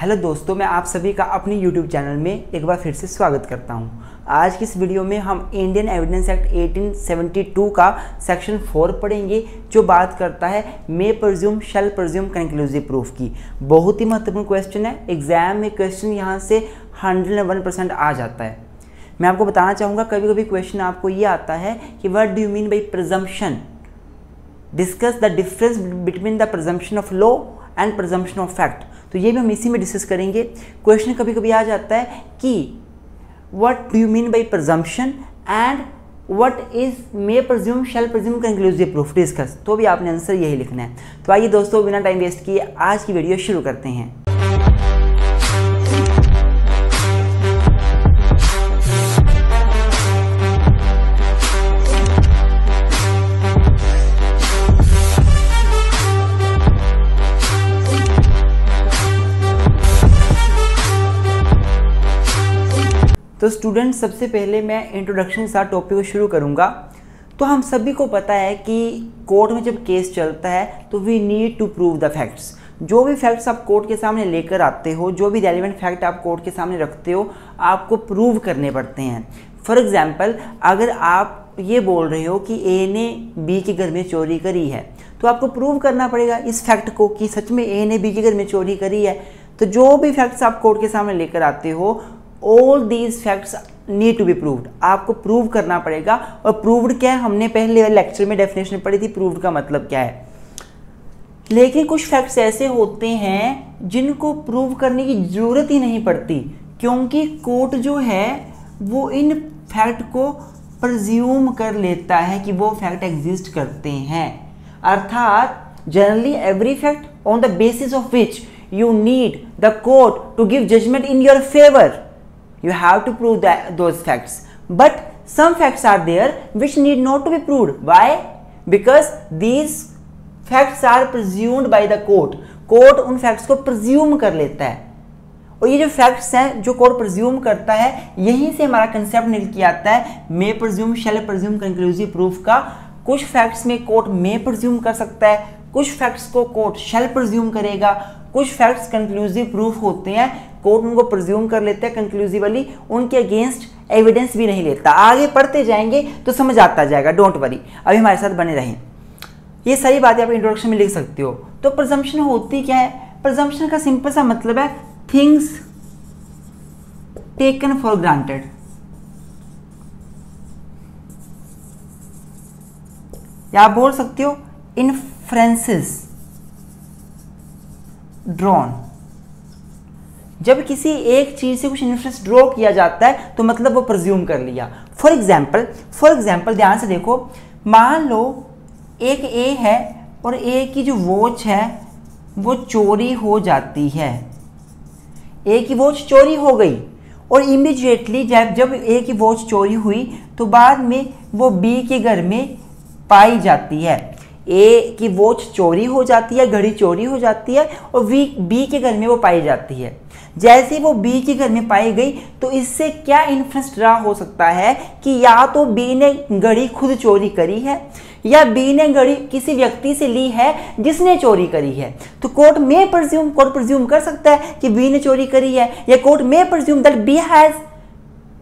Hello दोस्तों, मैं आप सभी का अपनी यूट्यूब चैनल में एक बार फिर से स्वागत करता हूं। आज की इस वीडियो में हम इंडियन एविडेंस एक्ट 1872 का सेक्शन 4 पढ़ेंगे, जो बात करता है मे presume shall presume conclusive proof की। बहुत ही महत्वपूर्ण क्वेश्चन है। एग्जाम में क्वेश्चन यहाँ से 101% आ जाता है। मैं आपको बताना चाहूँगा, कभी कभी क्वेश्चन आपको ये आता है कि what do you mean by presumption, discuss the difference between the presumption of law and presumption of fact. तो ये भी हम इसी में डिस्कस करेंगे। क्वेश्चन कभी कभी आ जाता है कि what do you mean by presumption and what is may presume shall presume conclusive proof, discuss. तो भी आपने आंसर यही लिखना है। तो आइए दोस्तों, बिना टाइम वेस्ट किए आज की वीडियो शुरू करते हैं। तो स्टूडेंट, सबसे पहले मैं इंट्रोडक्शन के साथ टॉपिक को शुरू करूंगा। तो हम सभी को पता है कि कोर्ट में जब केस चलता है तो we need to prove the facts. जो भी फैक्ट्स आप कोर्ट के सामने लेकर आते हो, जो भी रेलिवेंट फैक्ट आप कोर्ट के सामने रखते हो, आपको प्रूव करने पड़ते हैं। फॉर एग्जाम्पल, अगर आप ये बोल रहे हो कि ए ने बी के घर में चोरी करी है, तो आपको प्रूव करना पड़ेगा इस फैक्ट को कि सच में ए ने बी के घर में चोरी करी है। तो जो भी फैक्ट्स आप कोर्ट के सामने लेकर आते हो, all these facts need to be proved. आपको प्रूव करना पड़ेगा। और प्रूव्ड क्या है, हमने पहले लेक्चर में डेफिनेशन पढ़ी थी प्रूव्ड का मतलब क्या है। लेकिन कुछ फैक्ट्स ऐसे होते हैं जिनको प्रूव करने की जरूरत ही नहीं पड़ती, क्योंकि कोर्ट जो है वो इन फैक्ट को प्रज्यूम कर लेता है कि वो फैक्ट एग्जिस्ट करते हैं। अर्थात generally every fact on the basis of which you need the court to give judgment in your favor, you have to prove those facts. But some facts are there which need not to be proved. Why? Because these facts are presumed by the court. Court उन facts को presume कर लेता है। और ये जो facts हैं जो court presume करता है, यहीं से हमारा concept निकल के आता है may presume shall presume conclusive proof का। कुछ facts में court may presume कर सकता है, कुछ facts को court shall presume करेगा। कुछ फैक्ट्स कंक्लूसिव प्रूफ होते हैं, कोर्ट उनको प्रिज्यूम कर लेते हैं कंक्लूसिवली, उनके अगेंस्ट एविडेंस भी नहीं लेता। आगे पढ़ते जाएंगे तो समझ आता जाएगा, डोंट वरी, अभी हमारे साथ बने रहें। ये सारी बातें आप इंट्रोडक्शन में लिख सकते हो। तो प्रिजम्पशन होती क्या है? प्रिजम्पशन का सिंपल सा मतलब है थिंग्स टेकन फॉर ग्रांटेड। या आप बोल सकते हो इन्फ्रेंसेस ड्रॉन। जब किसी एक चीज से कुछ इन्फ्रेंस ड्रॉ किया जाता है तो मतलब वो प्रिज्यूम कर लिया। फॉर एग्जाम्पल ध्यान से देखो, मान लो एक ए है और ए की जो वॉच है वो चोरी हो जाती है। ए की वॉच चोरी हो गई और इमीडिएटली जब ए की वॉच चोरी हुई तो बाद में वो बी के घर में पाई जाती है। ए की वॉच चोरी हो जाती है, घड़ी चोरी हो जाती है और बी के घर में वो पाई जाती है। जैसे वो बी के घर में पाई गई तो इससे क्या इन्फ्रेंस ड्रा हो सकता है कि या तो बी ने घड़ी खुद चोरी करी है या बी ने घड़ी किसी व्यक्ति से ली है जिसने चोरी करी है। तो कोर्ट प्रिज्यूम कर सकता है कि बी ने चोरी करी है, या कोर्ट में presume that B has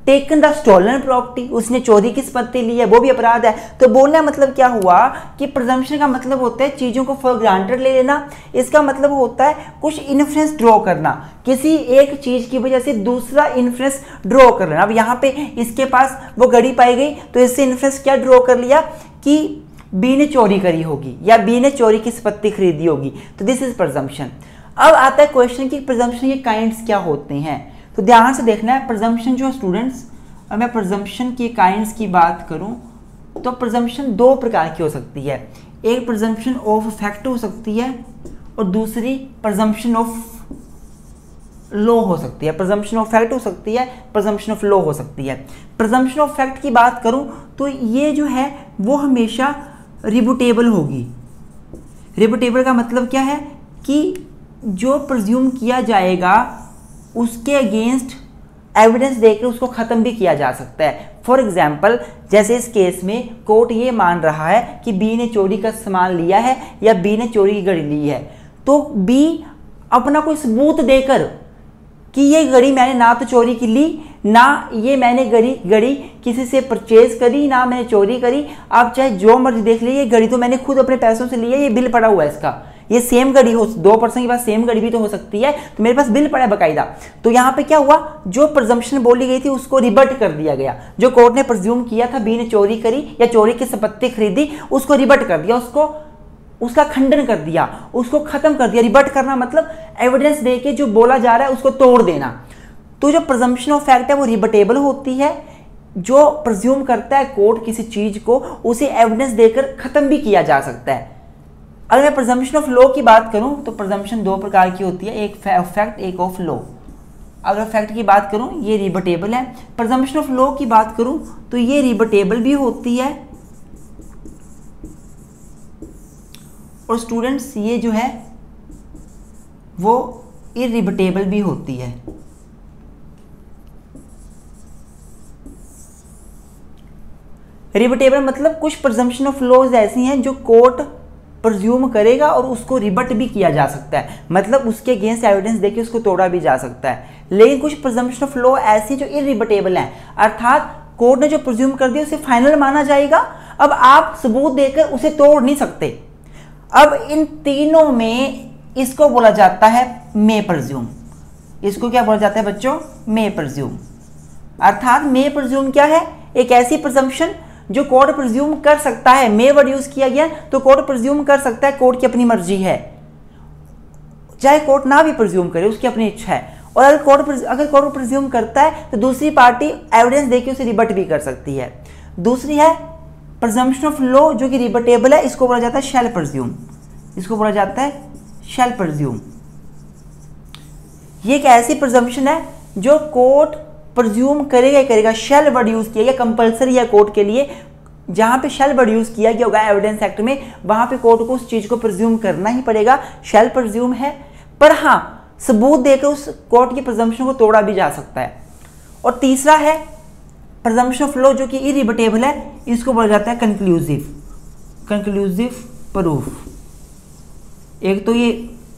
taken the stolen property, उसने चोरी की संपत्ति ली है, वो भी अपराध है। तो बोलने मतलब क्या हुआ कि प्रिजम्पशन का मतलब होता है चीजों को फॉर ग्रांटेड ले लेना। इसका मतलब होता है कुछ इन्फ्रेंस ड्रॉ करना, किसी एक चीज की वजह से दूसरा इन्फ्रेंस ड्रॉ कर लेना। अब यहाँ पे इसके पास वो घड़ी पाई गई तो इससे इन्फ्रेंस क्या ड्रॉ कर लिया कि बी ने चोरी करी होगी या बी ने चोरी की संपत्ति खरीदी होगी। तो दिस इज प्रिजम्पशन। अब आता है क्वेश्चन कि प्रिजम्पशन के काइंड्स क्या होते हैं। तो ध्यान से देखना है, प्रिजम्पशन जो स्टूडेंट्स, और मैं प्रिजम्पशन के काइंड्स की बात करूं तो प्रिजम्पशन दो प्रकार की हो सकती है। एक प्रिजम्पशन ऑफ फैक्ट हो सकती है और दूसरी प्रिजम्पशन ऑफ लॉ हो सकती है। प्रिजम्पशन ऑफ फैक्ट हो सकती है, प्रिजम्पशन ऑफ लॉ हो सकती है। प्रिजम्पशन ऑफ फैक्ट की बात करूं तो ये जो है वो हमेशा रिबुटेबल होगी। रिबुटेबल का मतलब क्या है कि जो प्रिज्यूम किया जाएगा उसके अगेंस्ट एविडेंस देकर उसको खत्म भी किया जा सकता है। फॉर एग्जाम्पल, जैसे इस केस में कोर्ट ये मान रहा है कि बी ने चोरी का सामान लिया है या बी ने चोरी की घड़ी ली है, तो बी अपना कोई सबूत देकर कि ये घड़ी मैंने ना तो चोरी की ली, ना ये मैंने घड़ी किसी से परचेज करी, ना मैंने चोरी करी। आप चाहे जो मर्जी देख लीजिए, घड़ी तो मैंने खुद अपने पैसों से ली है, ये बिल पड़ा हुआ है इसका। ये सेम घड़ी हो, दो पर्सन के पास सेम घड़ी भी तो हो सकती है, तो मेरे पास बिल पड़ा है बकायदा। तो यहाँ पे क्या हुआ, जो प्रिजम्पशन बोली गई थी उसको रिबर्ट कर दिया गया। जो कोर्ट ने प्रिज्यूम किया था बी ने चोरी करी या चोरी की संपत्ति खरीदी, उसको रिबर्ट कर दिया, उसका खंडन कर दिया, उसको खत्म कर दिया। रिबर्ट करना मतलब एविडेंस दे के जो बोला जा रहा है उसको तोड़ देना। तो जो प्रिजम्पशन ऑफ फैक्ट है वो रिबर्टेबल होती है। जो प्रिज्यूम करता है कोर्ट किसी चीज को, उसे एविडेंस देकर खत्म भी किया जा सकता है। अगर मैं प्रिजम्पशन ऑफ लॉ की बात करूं तो प्रिजम्पशन दो प्रकार की होती है, एक फैक्ट एक ऑफ लॉ। अगर फैक्ट की बात करूं ये रिबर्टेबल है। प्रिजम्पशन ऑफ लॉ की बात करूं तो ये रिबर्टेबल भी होती है, और स्टूडेंट्स ये जो है वो इररिबर्टेबल भी होती है। रिबर्टेबल मतलब कुछ प्रिजम्पशन ऑफ लॉज ऐसी हैं जो कोर्ट प्रिज्यूम करेगा और उसको रिबर्ट भी किया जा सकता है, मतलब उसके अगेंस्ट एविडेंस देके उसको तोड़ा भी जा सकता है। लेकिन कुछ प्रिजम्पशन ऑफ लॉ ऐसी जो इररिबर्टेबल हैं, अर्थात कोर्ट ने जो प्रिज्यूम कर दिया उसे फाइनल माना जाएगा। अब आप सबूत देकर उसे तोड़ नहीं सकते। अब इन तीनों में इसको बोला जाता है मे प्रिज्यूम। इसको क्या बोला जाता है बच्चों, मे प्रिज्यूम। अर्थात मे प्रिज्यूम क्या है, एक ऐसी प्रिजम्पशन जो कोर्ट प्रिज्यूम कर सकता है। मे वर्ड यूज किया गया तो कोर्ट प्रिज्यूम कर सकता है, कोर्ट की अपनी मर्जी है, चाहे कोर्ट ना भी प्रिज्यूम करे, उसकी अपनी इच्छा है। और अगर कोर्ट प्रिज्यूम करता है तो दूसरी पार्टी एविडेंस देके उसे रिबर्ट भी कर सकती है। दूसरी है प्रिजम्पशन ऑफ लॉ जो कि रिबर्टेबल है, इसको बोला जाता है शैल प्रिज्यूम। इसको बोला जाता है शैल प्रिज्यूम। ये एक ऐसी प्रिजम्पशन है जो कोर्ट प्रिज्यूम करेगा ही करेगा। शैल वर्ड यूज किया गया, कंपल्सरी है कोर्ट के लिए। जहां पे शैल वर्ड यूज किया गया होगा एविडेंस एक्ट में, वहां पे कोर्ट को उस चीज को प्रिज्यूम करना ही पड़ेगा। शैल प्रिज्यूम है, पर हाँ सबूत देकर उस कोर्ट की प्रिजम्पशन को तोड़ा भी जा सकता है। और तीसरा है प्रिजम्पशन ऑफ लॉ जो कि इररिबर्टेबल है, इसको बोला जाता है कंक्लूसिव प्रूफ। एक तो ये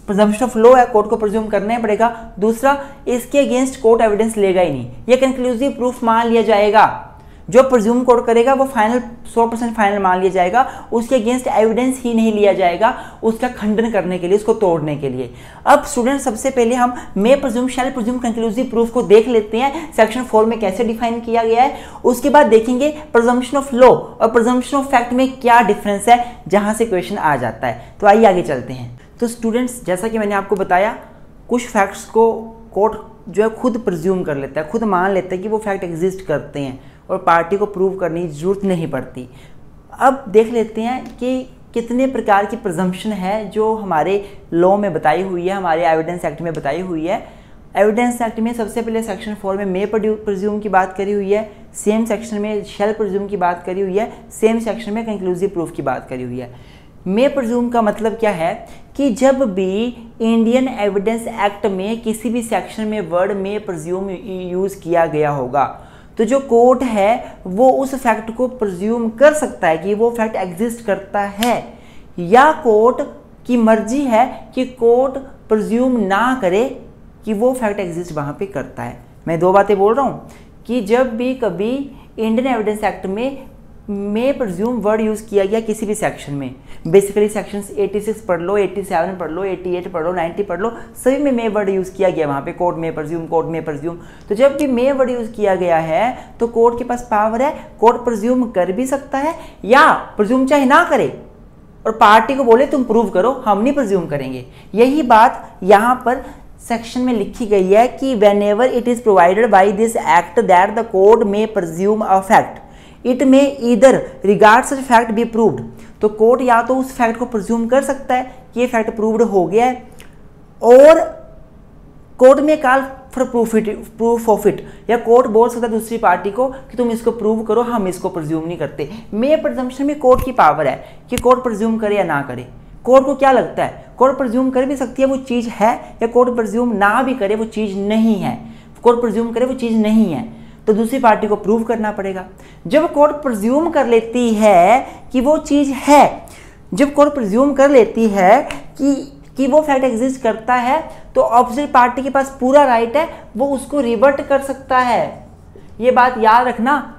प्रिजम्पशन ऑफ लॉ है, कोर्ट को प्रिज्यूम करना ही पड़ेगा। दूसरा, इसके अगेंस्ट कोर्ट एविडेंस लेगा ही नहीं, ये कंक्लूसिव प्रूफ मान लिया जाएगा। जो प्रिज्यूम कोर्ट करेगा वो फाइनल 100% फाइनल मान लिया जाएगा, उसके अगेंस्ट एविडेंस ही नहीं लिया जाएगा उसका खंडन करने के लिए, उसको तोड़ने के लिए। अब स्टूडेंट सबसे पहले हम मे प्रिज्यूम, शैल प्रिज्यूम, कंक्लूसिव प्रूफ को देख लेते हैं सेक्शन 4 में कैसे डिफाइन किया गया है। उसके बाद देखेंगे प्रिजम्पशन ऑफ लॉ और प्रिजम्पशन ऑफ फैक्ट में क्या डिफरेंस है, जहां से क्वेश्चन आ जाता है। तो आइए आगे चलते हैं। तो स्टूडेंट्स जैसा कि मैंने आपको बताया, कुछ फैक्ट्स को कोर्ट जो है खुद प्रिज्यूम कर लेता है, खुद मान लेता है कि वो फैक्ट एग्जिस्ट करते हैं और पार्टी को प्रूव करने की जरूरत नहीं पड़ती। अब देख लेते हैं कि कितने प्रकार की प्रिजम्पशन है जो हमारे लॉ में बताई हुई है, हमारे एविडेंस एक्ट में बताई हुई है। एविडेंस एक्ट में सबसे पहले सेक्शन 4 में मे प्रिज्यूम की बात करी हुई है, सेम सेक्शन में शैल प्रिज्यूम की बात करी हुई है, सेम सेक्शन में कंक्लूसिव प्रूफ की बात करी हुई है। मे प्रिज्यूम का मतलब क्या है कि जब भी इंडियन एविडेंस एक्ट में किसी भी सेक्शन में वर्ड मे प्रिज्यूम यूज किया गया होगा, तो जो कोर्ट है वो उस फैक्ट को प्रिज्यूम कर सकता है कि वो फैक्ट एग्जिस्ट करता है, या कोर्ट की मर्जी है कि कोर्ट प्रिज्यूम ना करे कि वो फैक्ट एग्जिस्ट वहाँ पे करता है। मैं दो बातें बोल रहा हूँ कि जब भी कभी इंडियन एविडेंस एक्ट में मे प्रिज्यूम वर्ड यूज़ किया गया किसी भी सेक्शन में, बेसिकली सेक्शंस 86 पढ़ लो, 87 पढ़ लो, 88 पढ़ लो, 90 पढ़ लो, सभी में मे वर्ड यूज़ किया गया। वहाँ पे कोर्ट में प्रिज्यूम, कोर्ट में प्रिज्यूम। तो जब भी मे वर्ड यूज़ किया गया है तो कोर्ट के पास पावर है, कोर्ट प्रिज्यूम कर भी सकता है या प्रिज्यूम चाहे ना करे और पार्टी को बोले तुम प्रूव करो, हम नहीं प्रिज्यूम करेंगे। यही बात यहाँ पर सेक्शन में लिखी गई है कि whenever it is provided by this act that the court may presume a fact, it may either regard such fact be proved। तो कोर्ट या तो उस फैक्ट को प्रिज्यूम कर सकता है कि ये फैक्ट प्रूव्ड हो गया है, और कोर्ट में call for proof of it, या कोर्ट बोल सकता है दूसरी पार्टी को कि तुम इसको प्रूव करो, हम इसको प्रिज्यूम नहीं करते। मे प्रिजम्पशन में कोर्ट की पावर है कि कोर्ट प्रिज्यूम करे या ना करे। कोर्ट को क्या लगता है, कोर्ट प्रिज्यूम कर भी सकती है वो चीज़ है, या कोर्ट प्रिज्यूम ना भी करे वो चीज़ नहीं है। कोर्ट प्रिज्यूम करे वो चीज़ नहीं है तो दूसरी पार्टी को प्रूव करना पड़ेगा। जब कोर्ट प्रिज्यूम कर लेती है कि वो चीज़ है, जब कोर्ट प्रिज्यूम कर लेती है कि वो फैक्ट एग्जिस्ट करता है, तो ऑपोजिट पार्टी के पास पूरा राइट है, वो उसको रिवर्ट कर सकता है। ये बात याद रखना,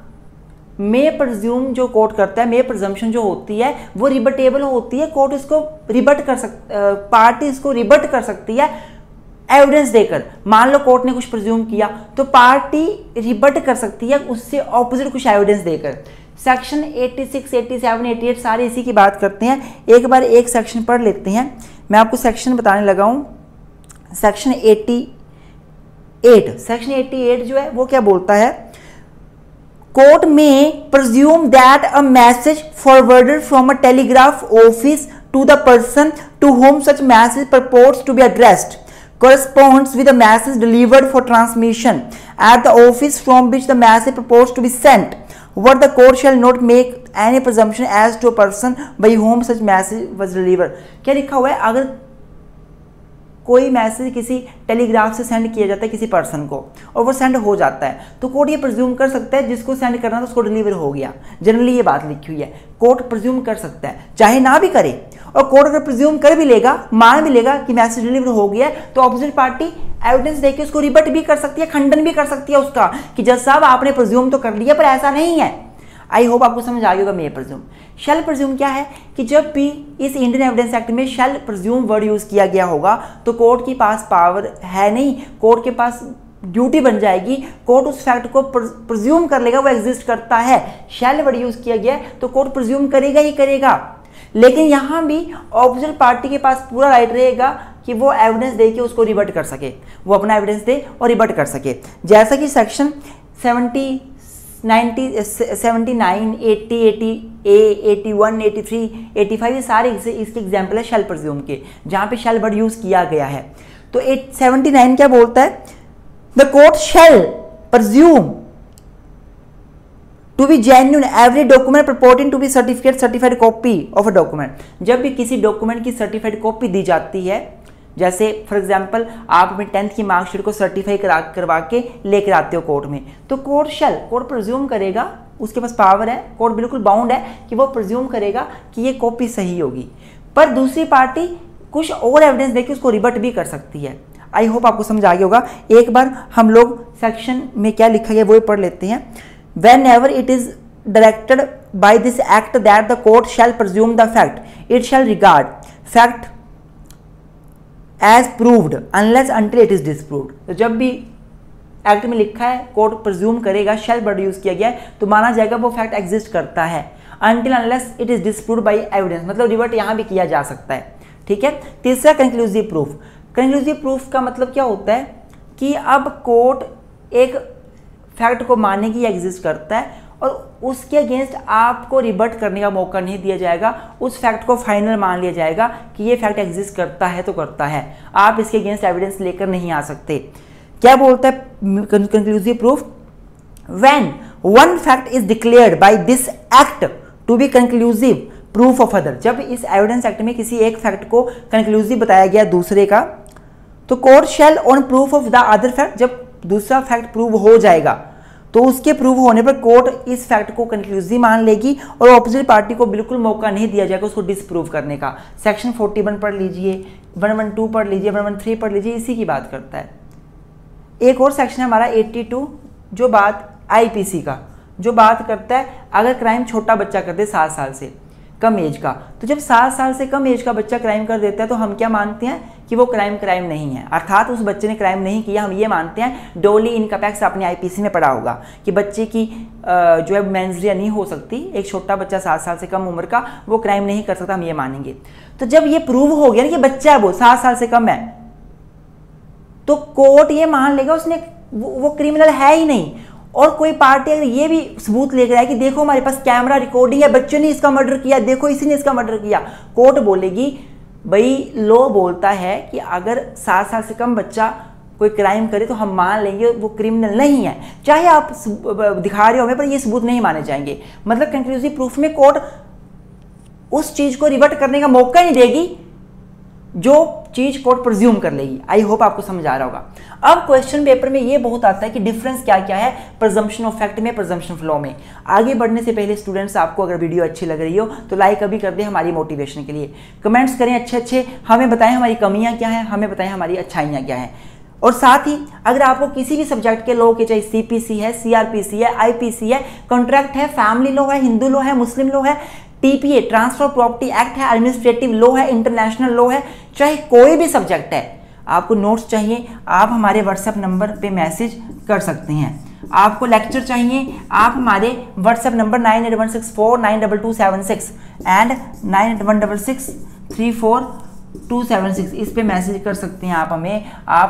मे प्रिज्यूम जो कोर्ट करता है, मे प्रिजम्पशन जो होती है वो रिबटेबल होती है। कोर्ट इसको रिबट कर पार्टी इसको रिबट कर सकती है एविडेंस देकर। मान लो कोर्ट ने कुछ प्रिज्यूम किया तो पार्टी रिबट कर सकती है उससे ऑपोजिट कुछ एविडेंस देकर। सेक्शन 86, 87, 88 सारे इसी की बात करते हैं। एक बार एक सेक्शन पढ़ लेते हैं, मैं आपको सेक्शन बताने लगा हूं। सेक्शन 88, सेक्शन 88 जो है वो क्या बोलता है, कोर्ट में presume that a message forwarded from a telegraph office to the person to whom such message purports to be addressed corresponds with the message delivered for transmission at the office from which the message purports to be sent. What the court shall not make any presumption as to a person by whom such message was delivered. क्या लिखा हुआ है, अगर कोई message किसी telegraph से send किया जाता है किसी पर्सन को और वो सेंड हो जाता है तो कोर्ट ये प्रिज्यूम कर सकता है जिसको सेंड करना था उसको डिलीवर हो गया। जनरली ये बात लिखी हुई है, कोर्ट प्रिज्यूम कर सकता है, चाहे ना भी करे। और कोर्ट अगर प्रिज्यूम कर भी लेगा, मान भी लेगा कि मैसेज डिलीवर हो गया है, तो ऑपोजिट पार्टी एविडेंस देके उसको रिबट भी कर सकती है, खंडन भी कर सकती है उसका कि जज साहब आपने प्रिज्यूम तो कर लिया पर ऐसा नहीं है। आई होप आपको समझ आ गया होगा। मे प्रिज्यूम, शैल प्रिज्यूम क्या है कि जब भी इस इंडियन एविडेंस एक्ट में शैल प्रिज्यूम वर्ड यूज किया गया होगा तो कोर्ट के पास पावर है नहीं, कोर्ट के पास ड्यूटी बन जाएगी, कोर्ट उस फैक्ट को प्रिज्यूम कर लेगा वो एग्जिस्ट करता है। शैल वर्ड यूज किया गया तो कोर्ट प्रिज्यूम करेगा ही करेगा। लेकिन यहां भी ऑपोजिट पार्टी के पास पूरा राइट रहेगा कि वो एविडेंस दे के उसको रिबट कर सके, वो अपना एविडेंस दे और रिबट कर सके। जैसा कि सेक्शन 79, 80, 81, 83, 85 ये सारे इसके एग्जाम्पल है शैल प्रिज्यूम के, जहां पे शैल वर्ड यूज किया गया है। तो 79 क्या बोलता है, the court shall presume to be genuine every document purporting to be certified copy of a document. जब भी किसी डॉक्यूमेंट की सर्टिफाइड कॉपी दी जाती है, जैसे फॉर एग्जांपल आप अपनी 10th की मार्कशीट को सर्टिफाई करवा के लेकर आते हो कोर्ट में, तो कोर्ट प्रिज्यूम करेगा, उसके पास पावर है, कोर्ट बिल्कुल बाउंड है कि वो प्रिज्यूम करेगा कि ये कॉपी सही होगी। पर दूसरी पार्टी कुछ और एविडेंस देकर उसको रिबट भी कर सकती है। आई होप आपको समझ आ गया होगा। एक बार हम लोग सेक्शन में क्या लिखा गया वो पढ़ लेते हैं। Whenever it is directed by this act that the court shall presume the fact, it shall regard fact as proved unless until it is disproved। तो जब भी एक्ट में लिखा है कोर्ट प्रिज्यूम करेगा, शैल वर्ड यूज किया गया है, तो माना जाएगा वो फैक्ट एग्जिस्ट करता है until unless it is disproved by evidence, मतलब रिवर्ट यहां भी किया जा सकता है। ठीक है। तीसरा कंक्लूसिव प्रूफ। कंक्लूसिव प्रूफ का मतलब क्या होता है कि अब कोर्ट एक फैक्ट को मानने की एग्जिस्ट करता है और उसके अगेंस्ट आपको रिबट करने का मौका नहीं दिया जाएगा, उस फैक्ट को फाइनल मान लिया जाएगा कि ये फैक्ट एग्जिस्ट करता है तो करता है, आप इसके अगेंस्ट एविडेंस लेकर नहीं आ सकते। क्या बोलता है conclusive proof, when one fact is declared by this act to be conclusive proof of other. जब इस एविडेंस एक्ट में किसी एक फैक्ट को कंक्लूसिव बताया गया दूसरे का, तो court shell on proof of the other fact, जब दूसरा फैक्ट प्रूव हो जाएगा तो उसके प्रूव होने पर कोर्ट इस फैक्ट को कंक्लूसिव मान लेगी और ऑपोजिट पार्टी को बिल्कुल मौका नहीं दिया जाएगा उसको डिसप्रूव करने का। सेक्शन 41 पढ़ लीजिए, 112 पढ़ लीजिए, 113 पढ़ लीजिए, इसी की बात करता है। एक और सेक्शन है हमारा 82 जो बात आईपीसी का, जो बात करता है अगर क्राइम छोटा बच्चा कर दे 7 साल से कम एज का, तो जब 7 साल से कम एज का बच्चा क्राइम कर देता है तो हम क्या मानते हैं कि वो क्राइम नहीं है, अर्थात उस बच्चे ने क्राइम नहीं किया। हम ये मानते हैं, डोली इनकैपेक्स आपने आईपीसी में पढ़ा होगा कि बच्चे की जो है मेंस्ट्रुएशन नहीं हो सकती, एक छोटा बच्चा 7 साल से कम उम्र का वो क्राइम नहीं कर सकता, हम ये मानेंगे। तो जब ये प्रूव हो गया ना कि बच्चा है वो 7 साल से कम है, तो कोर्ट ये मान लेगा उसने वो क्रिमिनल है ही नहीं। और कोई पार्टी अगर ये भी सबूत लेकर आए कि देखो हमारे पास कैमरा रिकॉर्डिंग है, बच्चे ने इसका मर्डर किया, देखो इसी ने इसका मर्डर किया, कोर्ट बोलेगी भाई लॉ बोलता है कि अगर 7 साल से कम बच्चा कोई क्राइम करे तो हम मान लेंगे वो क्रिमिनल नहीं है, चाहे आप दिखा रहे हो हमें, पर ये सबूत नहीं माने जाएंगे। मतलब कंक्लूसिव प्रूफ में कोर्ट उस चीज को रिवर्ट करने का मौका ही नहीं देगी जो चीज कोर्ट प्रिज्यूम कर लेगी। आई होप आपको समझ आ रहा होगा। अब क्वेश्चन पेपर में ये बहुत आता है कि डिफरेंस क्या क्या है प्रिजम्पशन ऑफ फैक्ट में, प्रिजम्पशन ऑफ लॉ में। आगे बढ़ने से पहले स्टूडेंट्स, आपको अगर वीडियो अच्छी लग रही हो तो लाइक अभी कर दें हमारी मोटिवेशन के लिए। कमेंट्स करें अच्छे अच्छे, हमें बताएं हमारी कमियां क्या हैं, हमें बताएं हमारी अच्छाइयां क्या हैं। और साथ ही अगर आपको किसी भी सब्जेक्ट के लॉ के, चाहे सीपीसी है, सीआरपीसी है, आईपीसी है, कॉन्ट्रैक्ट है, फैमिली लॉ है, हिंदू लॉ है, मुस्लिम लॉ है, टीपीए ट्रांसफर प्रॉपर्टी एक्ट है, एडमिनिस्ट्रेटिव लॉ है, इंटरनेशनल लॉ है, चाहे कोई भी सब्जेक्ट है, आपको नोट्स चाहिए आप हमारे व्हाट्सएप नंबर पे मैसेज कर सकते हैं। आपको लेक्चर चाहिए आप हमारे व्हाट्सएप नंबर 9816492276 एंड 9816634276 इस पे मैसेज कर सकते हैं आप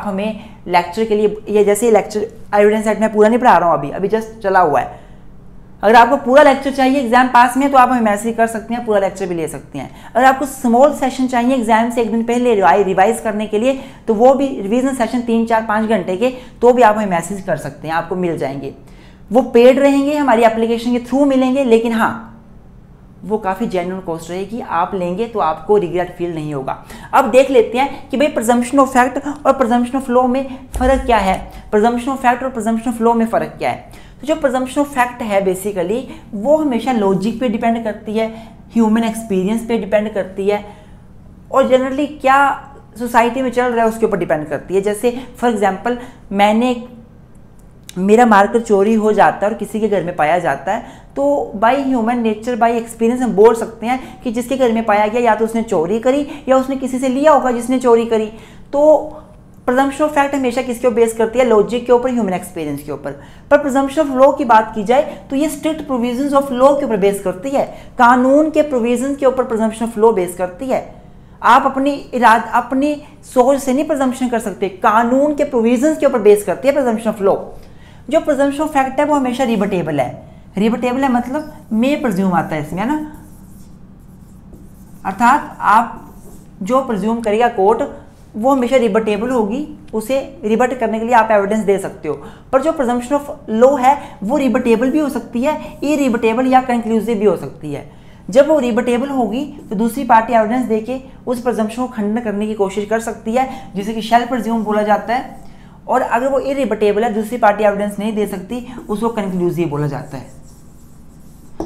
हमें लेक्चर के लिए। ये जैसे लेक्चर एविडेंस सेट में पूरा नहीं पढ़ा रहा हूँ, अभी जस्ट चला हुआ है। अगर आपको पूरा लेक्चर चाहिए एग्जाम पास में तो आप हमें मैसेज कर सकते हैं, पूरा लेक्चर भी ले सकते हैं। अगर आपको स्मॉल सेशन चाहिए एग्जाम से एक दिन पहले रिवाइज करने के लिए, तो वो भी रिवीजन सेशन 3, 4, 5 घंटे के, तो भी आप हमें मैसेज कर सकते हैं, आपको मिल जाएंगे। वो पेड रहेंगे, हमारी एप्लीकेशन के थ्रू मिलेंगे, लेकिन हाँ वो काफ़ी जेन्युइन कॉस्ट रहेगी। आप लेंगे तो आपको रिग्रेट फील नहीं होगा। अब देख लेते हैं कि भाई प्रिजम्पशन ऑफ फैक्ट और प्रिजम्पशन ऑफ लॉ में फ़र्क क्या है, प्रिजम्पशन ऑफ फैक्ट और प्रिजम्पशन ऑफ लॉ में फ़र्क क्या है। तो जो प्रिजम्पशन ऑफ फैक्ट है बेसिकली वो हमेशा लॉजिक पे डिपेंड करती है, ह्यूमन एक्सपीरियंस पे डिपेंड करती है, और जनरली क्या सोसाइटी में चल रहा है उसके ऊपर डिपेंड करती है। जैसे फॉर एग्जांपल मेरा मार्कर चोरी हो जाता है और किसी के घर में पाया जाता है, तो by human nature, bye experience हम बोल सकते हैं कि जिसके घर में पाया गया या तो उसने चोरी करी या उसने किसी से लिया होगा जिसने चोरी करी। तो प्रिजम्पशन ऑफ फैक्ट हमेशा किसके ऊपर बेस करती है, लॉजिक के ऊपर, ह्यूमन एक्सपीरियंस के ऊपर। पर प्रिजम्पशन ऑफ लॉ की बात की जाए तो ये स्ट्रिक्ट प्रोविजंस ऑफ लॉ के ऊपर बेस करती है, कानून के प्रोविजंस के ऊपर प्रिजम्पशन ऑफ लॉ बेस करती है। आप अपनी सोच से नहीं प्रिजम्पशन कर सकते, कानून के प्रोविजंस के ऊपर बेस करती है प्रिजम्पशन ऑफ लॉ। जो प्रिजम्पशन ऑफ फैक्ट है वो हमेशा रिबटेबल है। रिबटेबल है मतलब मे प्रिज्यूम आता है इसमें, है ना, अर्थात आप जो प्रिज्यूम करेगा कोर्ट वो हमेशा रिबटेबल होगी, उसे रिबट करने के लिए आप एविडेंस दे सकते हो। पर जो प्रिजम्पशन ऑफ लॉ है वो रिबटेबल भी हो सकती है, इरिबटेबल या कंक्लूसिव भी हो सकती है। जब वो रिबटेबल होगी तो दूसरी पार्टी एविडेंस देके उस प्रिजम्पशन को खंडन करने की कोशिश कर सकती है, जिसे कि शैल प्रिज्यूम बोला जाता है। और अगर वो इरिबटेबल है, दूसरी पार्टी एविडेंस नहीं दे सकती, उसको कंक्लूसिव बोला जाता है।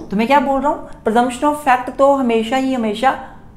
तो मैं क्या बोल रहा हूँ, प्रिजम्पशन ऑफ फैक्ट तो हमेशा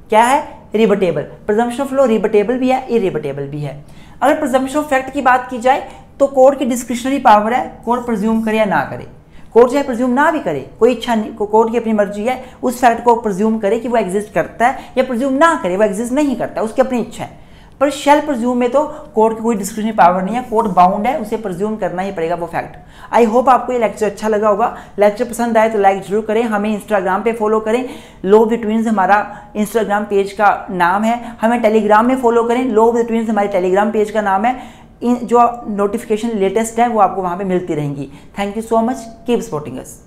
क्या है, rebuttable. Presumption of law rebuttable भी है, इरिबटेबल भी है। अगर प्रिजम्पशन ऑफ फैक्ट की बात की जाए तो कोर्ट की डिस्क्रिशनरी पावर है, कोर्ट प्रिज्यूम करे या ना करे। कोर्ट चाहे प्रिज्यूम ना भी करे, कोई इच्छा नहीं, कोर्ट की अपनी मर्जी है, उस फैक्ट को प्रिज्यूम करे कि वो एग्जिस्ट करता है, या प्रिज्यूम ना करे वो एग्जिस्ट नहीं करता, उसकी अपनी इच्छा है। पर शेल प्रिज्यूम में तो कोर्ट की कोई डिस्क्रिशनरी पावर नहीं है, कोर्ट बाउंड है, उसे प्रिज्यूम करना ही पड़ेगा वो फैक्ट। आई होप आपको ये लेक्चर अच्छा लगा होगा। लेक्चर पसंद आए तो लाइक जरूर करें, हमें इंस्टाग्राम पे फॉलो करें, लॉ विद ट्विंस हमारा इंस्टाग्राम पेज का नाम है। हमें टेलीग्राम में फॉलो करें, लॉ विद ट्विंस हमारे टेलीग्राम पेज का नाम है। जो नोटिफिकेशन लेटेस्ट है वो आपको वहाँ पे मिलती रहेंगी। Thank you so much, keep supporting us.